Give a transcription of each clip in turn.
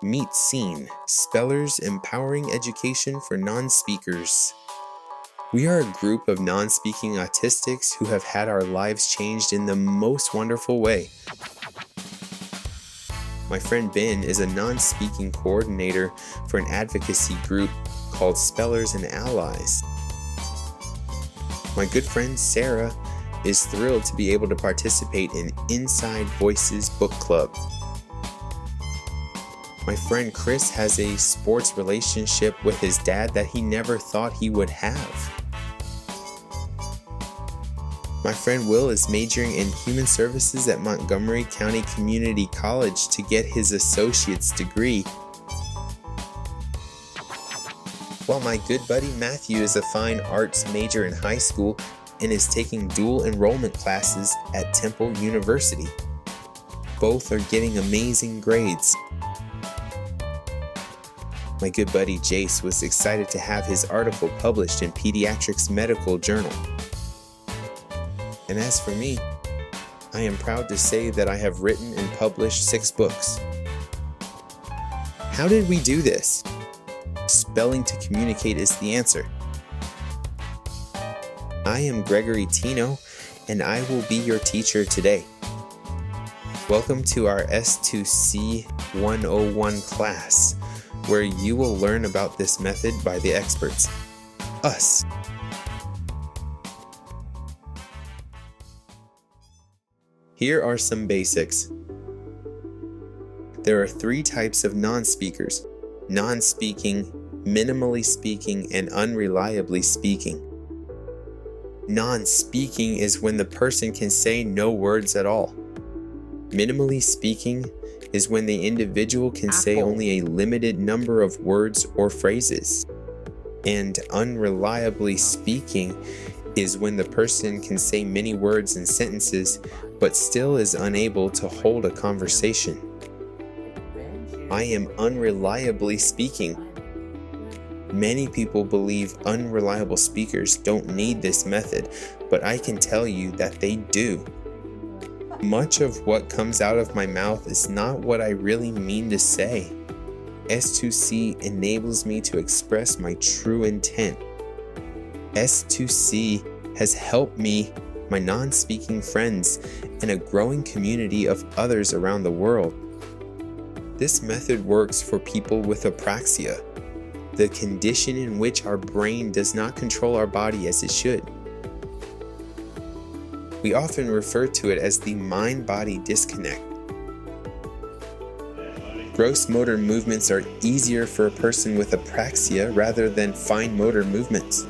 Meet Scene, Spellers Empowering Education for Non-Speakers. We are a group of non-speaking autistics who have had our lives changed in the most wonderful way. My friend Ben is a non-speaking coordinator for an advocacy group called Spellers and Allies. My good friend Sarah is thrilled to be able to participate in Inside Voices Book Club. My friend Chris has a sports relationship with his dad that he never thought he would have. My friend Will is majoring in Human Services at Montgomery County Community College to get his associate's degree, while my good buddy Matthew is a fine arts major in high school and is taking dual enrollment classes at Temple University. Both are getting amazing grades. My good buddy Jace was excited to have his article published in Pediatrics Medical Journal. And as for me, I am proud to say that I have written and published 6 books. How did we do this? Spelling to communicate is the answer. I am Gregory Tino, and I will be your teacher today. Welcome to our S2C 101 class, where you will learn about this method by the experts, us. Here are some basics. There are 3 types of non-speakers: non-speaking, minimally speaking, and unreliably speaking. Non-speaking is when the person can say no words at all. Minimally speaking is when the individual can say only a limited number of words or phrases. And unreliably speaking is when the person can say many words and sentences, but still is unable to hold a conversation. I am unreliably speaking. Many people believe unreliable speakers don't need this method, but I can tell you that they do. Much of what comes out of my mouth is not what I really mean to say. S2C enables me to express my true intent. S2C has helped me, my non-speaking friends, and a growing community of others around the world. This method works for people with apraxia, the condition in which our brain does not control our body as it should. We often refer to it as the mind-body disconnect. Gross motor movements are easier for a person with apraxia rather than fine motor movements.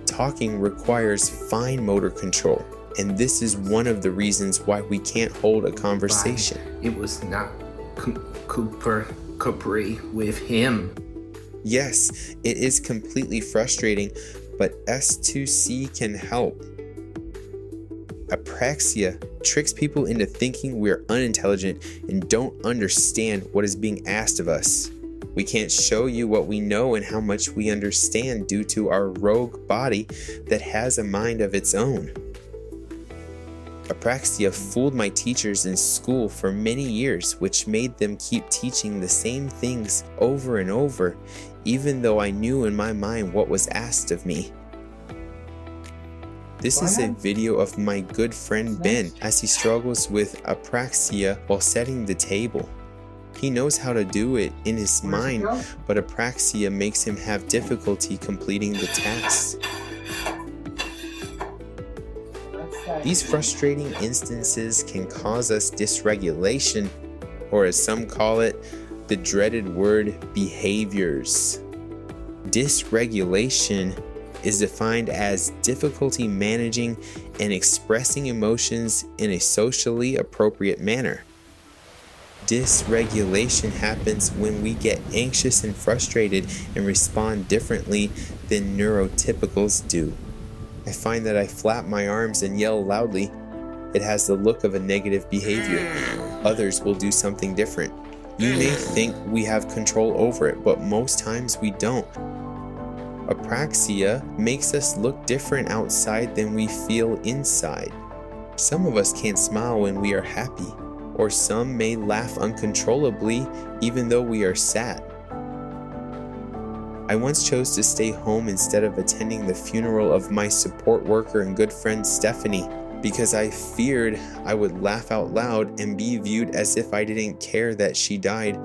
Talking requires fine motor control, and this is one of the reasons why we can't hold a conversation. It was not Capri with him. Yes, it is completely frustrating, but S2C can help. Apraxia tricks people into thinking we're unintelligent and don't understand what is being asked of us. We can't show you what we know and how much we understand due to our rogue body that has a mind of its own. Apraxia fooled my teachers in school for many years, which made them keep teaching the same things over and over, even though I knew in my mind what was asked of me. This is a video of my good friend Ben as he struggles with apraxia while setting the table. He knows how to do it in his mind, but apraxia makes him have difficulty completing the tasks. These frustrating instances can cause us dysregulation, or as some call it, the dreaded word behaviors. Dysregulation is defined as difficulty managing and expressing emotions in a socially appropriate manner. Dysregulation happens when we get anxious and frustrated and respond differently than neurotypicals do. I find that I flap my arms and yell loudly. It has the look of a negative behavior. Others will do something different. You may think we have control over it, but most times we don't. Apraxia makes us look different outside than we feel inside. Some of us can't smile when we are happy, or some may laugh uncontrollably even though we are sad. I once chose to stay home instead of attending the funeral of my support worker and good friend Stephanie because I feared I would laugh out loud and be viewed as if I didn't care that she died,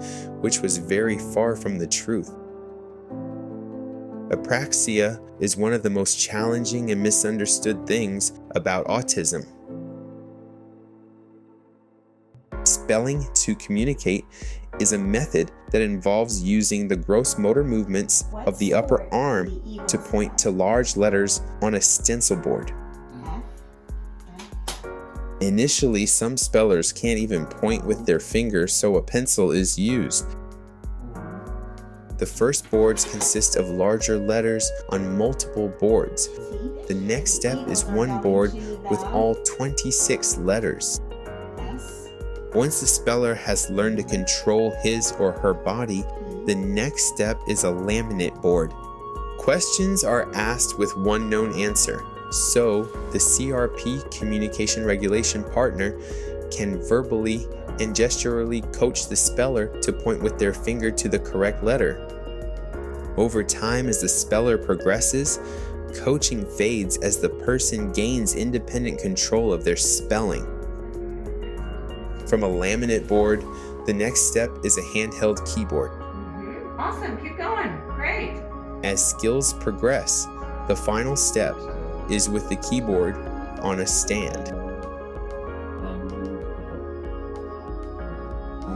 which was very far from the truth. Apraxia is one of the most challenging and misunderstood things about autism. Spelling to communicate is a method that involves using the gross motor movements of the upper arm to point to large letters on a stencil board. Initially, some spellers can't even point with their fingers, so a pencil is used. The first boards consist of larger letters on multiple boards. The next step is one board with all 26 letters. Once the speller has learned to control his or her body, the next step is a laminate board. Questions are asked with one known answer, so the CRP communication regulation partner can verbally and gesturally coach the speller to point with their finger to the correct letter. Over time, as the speller progresses, coaching fades as the person gains independent control of their spelling. From a laminate board, the next step is a handheld keyboard. Awesome, keep going. Great. As skills progress, the final step is with the keyboard on a stand.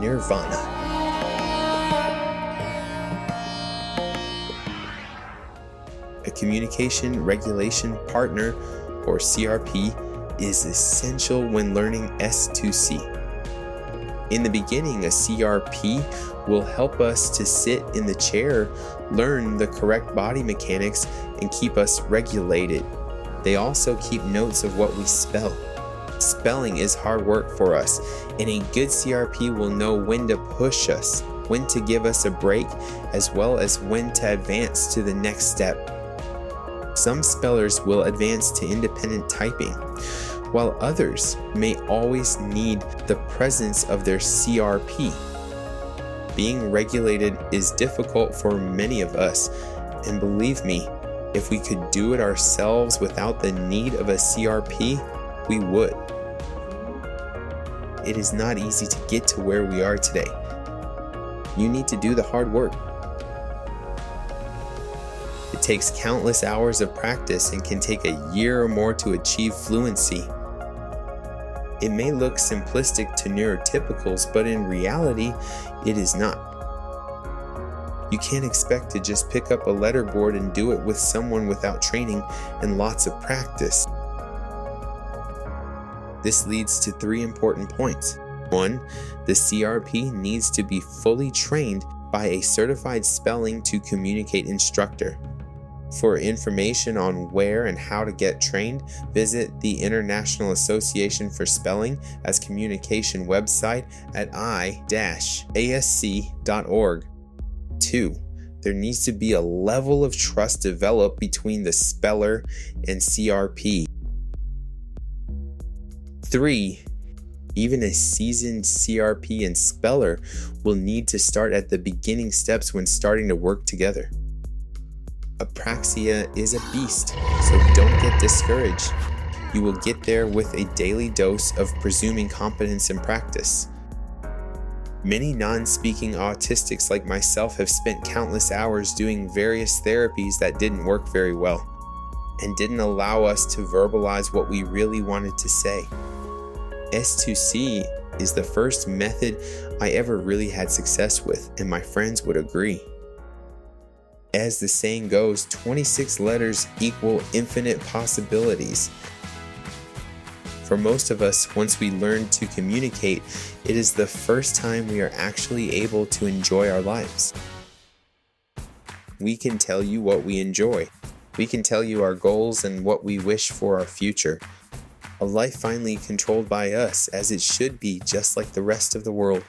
Nirvana. A communication regulation partner, or CRP, is essential when learning S2C. In the beginning, a CRP will help us to sit in the chair, learn the correct body mechanics, and keep us regulated. They also keep notes of what we spell. Spelling is hard work for us, and a good CRP will know when to push us, when to give us a break, as well as when to advance to the next step. Some spellers will advance to independent typing, while others may always need the presence of their CRP. Being regulated is difficult for many of us, and believe me, if we could do it ourselves without the need of a CRP, we would. It is not easy to get to where we are today. You need to do the hard work. It takes countless hours of practice and can take a year or more to achieve fluency. It may look simplistic to neurotypicals, but in reality, it is not. You can't expect to just pick up a letterboard and do it with someone without training and lots of practice. This leads to 3 important points. 1, the CRP needs to be fully trained by a certified spelling to communicate instructor. For information on where and how to get trained, visit the International Association for Spelling as Communication website at i-asc.org. 2, there needs to be a level of trust developed between the speller and CRP. 3, even a seasoned CRP and speller will need to start at the beginning steps when starting to work together. Apraxia is a beast, so don't get discouraged. You will get there with a daily dose of presuming competence and practice. Many non-speaking autistics like myself have spent countless hours doing various therapies that didn't work very well and didn't allow us to verbalize what we really wanted to say. S2C is the first method I ever really had success with, and my friends would agree. As the saying goes, 26 letters equal infinite possibilities. For most of us, once we learn to communicate, it is the first time we are actually able to enjoy our lives. We can tell you what we enjoy. We can tell you our goals and what we wish for our future. A life finally controlled by us, as it should be, just like the rest of the world.